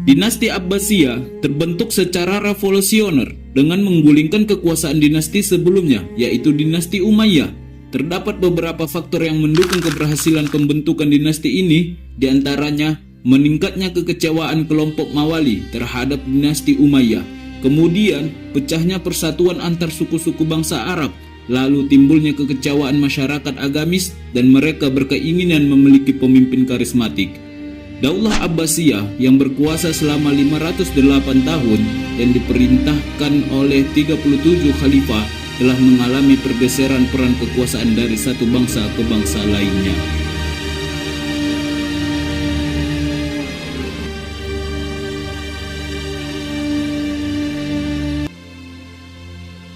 Dinasti Abbasiyah terbentuk secara revolusioner dengan menggulingkan kekuasaan dinasti sebelumnya, yaitu dinasti Umayyah. Terdapat beberapa faktor yang mendukung keberhasilan pembentukan dinasti ini, diantaranya meningkatnya kekecewaan kelompok Mawali terhadap dinasti Umayyah, kemudian pecahnya persatuan antar suku-suku bangsa Arab, lalu timbulnya kekecewaan masyarakat agamis dan mereka berkeinginan memiliki pemimpin karismatik. Daulah Abbasiyah yang berkuasa selama 508 tahun dan diperintahkan oleh 37 khalifah telah mengalami pergeseran peran kekuasaan dari satu bangsa ke bangsa lainnya.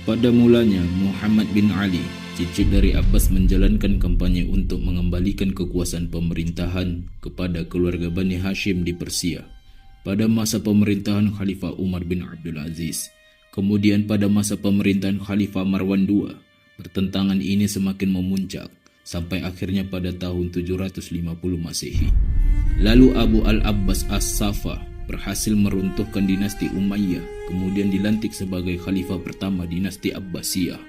Pada mulanya, Muhammad bin Ali, cicit dari Abbas, menjalankan kampanye untuk mengembalikan kekuasaan pemerintahan kepada keluarga Bani Hashim di Persia pada masa pemerintahan Khalifah Umar bin Abdul Aziz. Kemudian pada masa pemerintahan Khalifah Marwan II, pertentangan ini semakin memuncak sampai akhirnya pada tahun 750 Masehi. Lalu Abu al-Abbas as-Saffah berhasil meruntuhkan dinasti Umayyah, kemudian dilantik sebagai khalifah pertama dinasti Abbasiyah.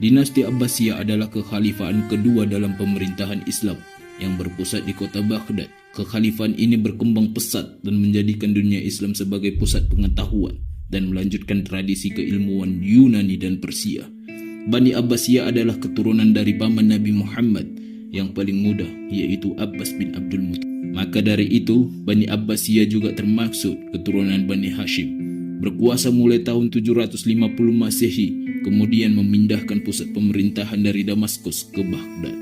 Dinasti Abbasiyah adalah kekhalifahan kedua dalam pemerintahan Islam yang berpusat di kota Baghdad. Kekhalifahan ini berkembang pesat dan menjadikan dunia Islam sebagai pusat pengetahuan dan melanjutkan tradisi keilmuan Yunani dan Persia. Bani Abbasiyah adalah keturunan dari paman Nabi Muhammad yang paling muda, yaitu Abbas bin Abdul Muttalib. Maka dari itu, Bani Abbasiyah juga termaksud keturunan Bani Hashim. Berkuasa mulai tahun 750 Masehi, kemudian memindahkan pusat pemerintahan dari Damaskus ke Baghdad.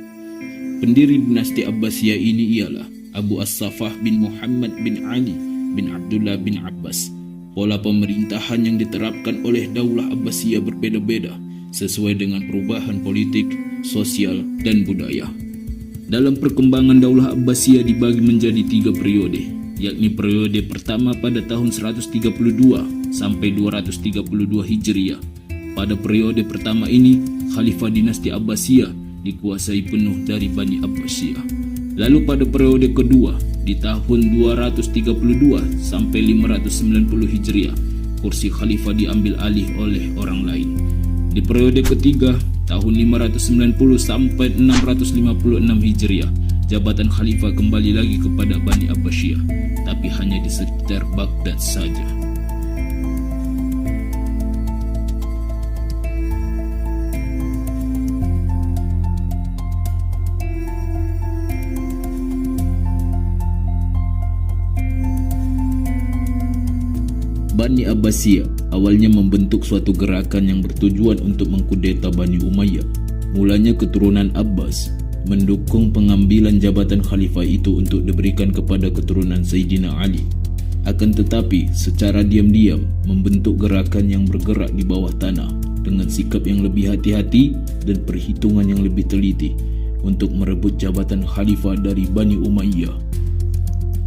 Pendiri dinasti Abbasiyah ini ialah Abu As-Saffah bin Muhammad bin Ali bin Abdullah bin Abbas. Pola pemerintahan yang diterapkan oleh Daulah Abbasiyah berbeda-beda sesuai dengan perubahan politik, sosial, dan budaya. Dalam perkembangan Daulah Abbasiyah dibagi menjadi 3 periode, yakni periode pertama pada tahun 132 sampai 232 Hijriah. Pada periode pertama ini, Khalifah dinasti Abbasiyah dikuasai penuh dari Bani Abbasiyah. Lalu pada periode kedua, di tahun 232 sampai 590 Hijriah, kursi Khalifah diambil alih oleh orang lain. Di periode ketiga, tahun 590 sampai 656 Hijriah, jabatan Khalifah kembali lagi kepada Bani Abbasiyah, tapi hanya di sekitar Baghdad saja. Bani Abbasiyah awalnya membentuk suatu gerakan yang bertujuan untuk mengkudeta Bani Umayyah. Mulanya keturunan Abbas mendukung pengambilan jabatan khalifah itu untuk diberikan kepada keturunan Sayyidina Ali. Akan tetapi secara diam-diam membentuk gerakan yang bergerak di bawah tanah dengan sikap yang lebih hati-hati dan perhitungan yang lebih teliti untuk merebut jabatan khalifah dari Bani Umayyah.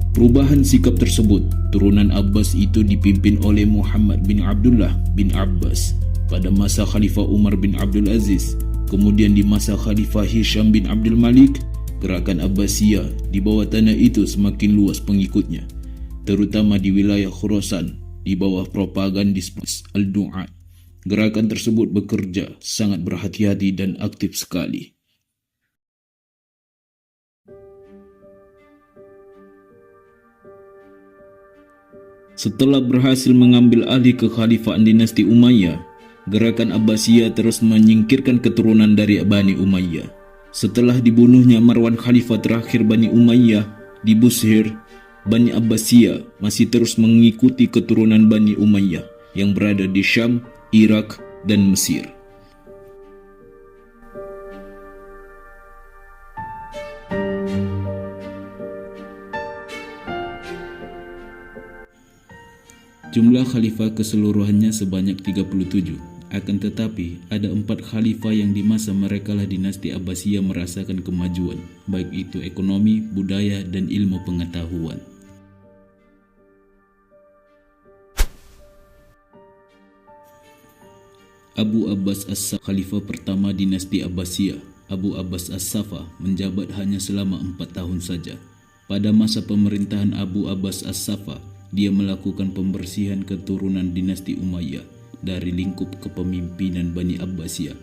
Perubahan sikap tersebut, turunan Abbas itu dipimpin oleh Muhammad bin Abdullah bin Abbas pada masa Khalifah Umar bin Abdul Aziz. Kemudian di masa Khalifah Hisham bin Abdul Malik, gerakan Abbasiyah di bawah tanah itu semakin luas pengikutnya, terutama di wilayah Khurasan di bawah propagandis Al-Du'at. Gerakan tersebut bekerja sangat berhati-hati dan aktif sekali. Setelah berhasil mengambil alih kekhalifahan dinasti Umayyah, gerakan Abbasiyah terus menyingkirkan keturunan dari Bani Umayyah. Setelah dibunuhnya Marwan khalifah terakhir Bani Umayyah di Bushehr, Bani Abbasiyah masih terus mengikuti keturunan Bani Umayyah yang berada di Syam, Irak, dan Mesir. Jumlah khalifah keseluruhannya sebanyak 37. Akan tetapi, ada 4 khalifah yang di masa merekalah dinasti Abbasiyah merasakan kemajuan, baik itu ekonomi, budaya, dan ilmu pengetahuan. Abu Abbas as-Saffah, khalifah pertama dinasti Abbasiyah. Abu Abbas as-Saffah menjabat hanya selama 4 tahun saja. Pada masa pemerintahan Abu Abbas as-Saffah, dia melakukan pembersihan keturunan dinasti Umayyah dari lingkup kepemimpinan Bani Abbasiyah,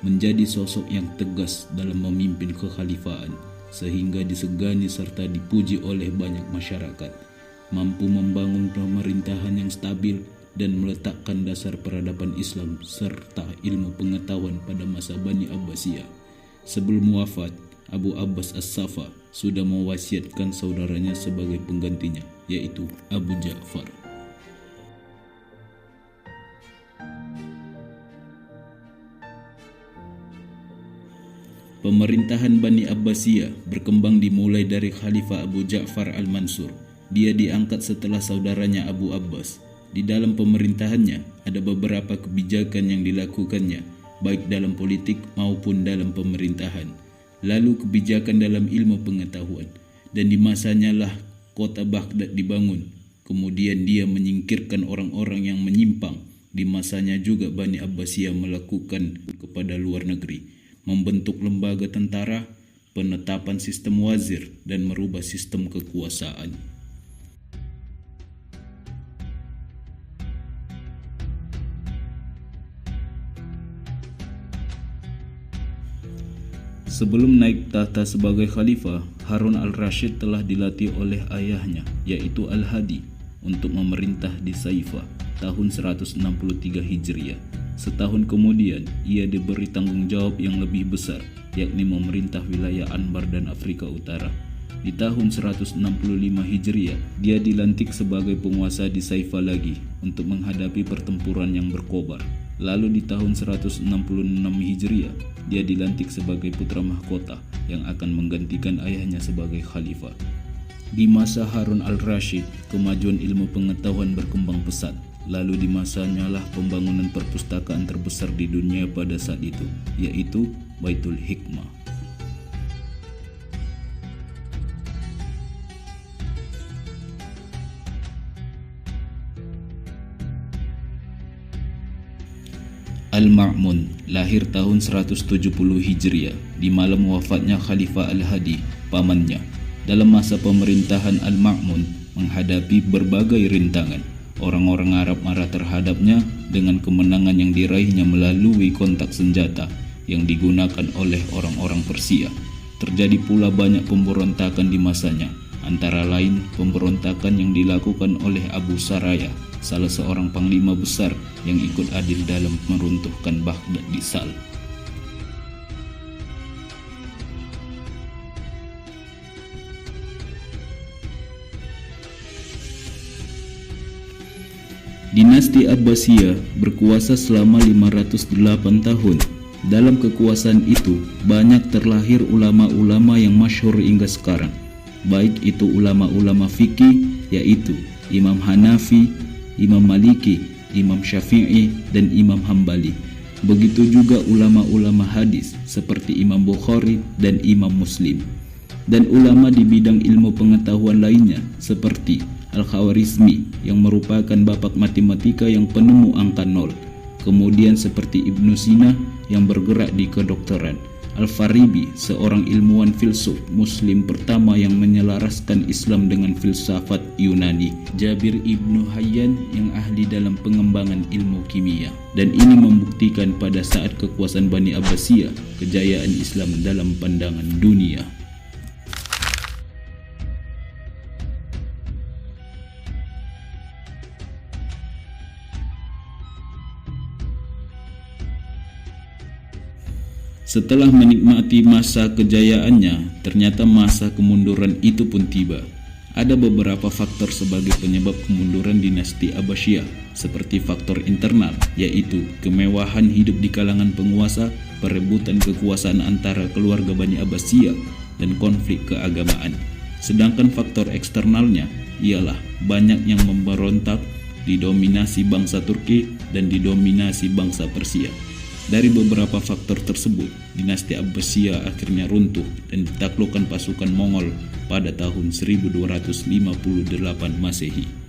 menjadi sosok yang tegas dalam memimpin kekhalifahan sehingga disegani serta dipuji oleh banyak masyarakat, mampu membangun pemerintahan yang stabil dan meletakkan dasar peradaban Islam serta ilmu pengetahuan pada masa Bani Abbasiyah. Sebelum wafat, Abu Abbas As-Safa sudah mewasiatkan saudaranya sebagai penggantinya, yaitu Abu Ja'far. Pemerintahan Bani Abbasiyah berkembang dimulai dari Khalifah Abu Ja'far Al-Mansur. Dia diangkat setelah saudaranya Abu Abbas. Di dalam pemerintahannya ada beberapa kebijakan yang dilakukannya, baik dalam politik maupun dalam pemerintahan. Lalu kebijakan dalam ilmu pengetahuan, dan di masanya lah kota Baghdad dibangun. Kemudian dia menyingkirkan orang-orang yang menyimpang. Di masanya juga Bani Abbasiyah melakukan kepada luar negeri, membentuk lembaga tentara, penetapan sistem wazir, dan merubah sistem kekuasaan. Sebelum naik tahta sebagai khalifah, Harun al-Rashid telah dilatih oleh ayahnya, yaitu Al-Hadi, untuk memerintah di Saifah tahun 163 Hijriah. Setahun kemudian, ia diberi tanggung jawab yang lebih besar, yakni memerintah wilayah Anbar dan Afrika Utara. Di tahun 165 Hijriah, dia dilantik sebagai penguasa di Saifah lagi untuk menghadapi pertempuran yang berkobar. Lalu di tahun 166 Hijriah, dia dilantik sebagai putra mahkota yang akan menggantikan ayahnya sebagai khalifah. Di masa Harun al-Rashid, kemajuan ilmu pengetahuan berkembang pesat. Lalu di masanya lah pembangunan perpustakaan terbesar di dunia pada saat itu, yaitu Baitul Hikmah. Al-Ma'mun lahir tahun 170 Hijriah di malam wafatnya Khalifah Al-Hadi, pamannya. Dalam masa pemerintahan Al-Ma'mun menghadapi berbagai rintangan. Orang-orang Arab marah terhadapnya dengan kemenangan yang diraihnya melalui kontak senjata yang digunakan oleh orang-orang Persia. Terjadi pula banyak pemberontakan di masanya, antara lain pemberontakan yang dilakukan oleh Abu Saraya, salah seorang panglima besar yang ikut adil dalam meruntuhkan Baghdad di Sal. Dinasti Abbasiyah berkuasa selama 508 tahun. Dalam kekuasaan itu, banyak terlahir ulama-ulama yang masyhur hingga sekarang. Baik itu ulama-ulama fikih, yaitu Imam Hanafi, Imam Maliki, Imam Syafi'i, dan Imam Hambali. Begitu juga ulama-ulama hadis seperti Imam Bukhari dan Imam Muslim. Dan ulama di bidang ilmu pengetahuan lainnya seperti Al-Khawarizmi yang merupakan bapak matematika yang penemu angka 0. Kemudian seperti Ibnu Sina yang bergerak di kedokteran. Al-Faribi, seorang ilmuwan filsuf muslim pertama yang menyelaraskan Islam dengan filsafat Yunani. Jabir Ibnu Hayyan yang ahli dalam pengembangan ilmu kimia. Dan ini membuktikan pada saat kekuasaan Bani Abbasiyah, kejayaan Islam dalam pandangan dunia. Setelah menikmati masa kejayaannya, ternyata masa kemunduran itu pun tiba. Ada beberapa faktor sebagai penyebab kemunduran dinasti Abbasiyah, seperti faktor internal, yaitu kemewahan hidup di kalangan penguasa, perebutan kekuasaan antara keluarga Bani Abbasiyah, dan konflik keagamaan. Sedangkan faktor eksternalnya ialah banyak yang memberontak, didominasi bangsa Turki dan didominasi bangsa Persia. Dari beberapa faktor tersebut, dinasti Abbasiyah akhirnya runtuh dan ditaklukkan pasukan Mongol pada tahun 1258 Masehi.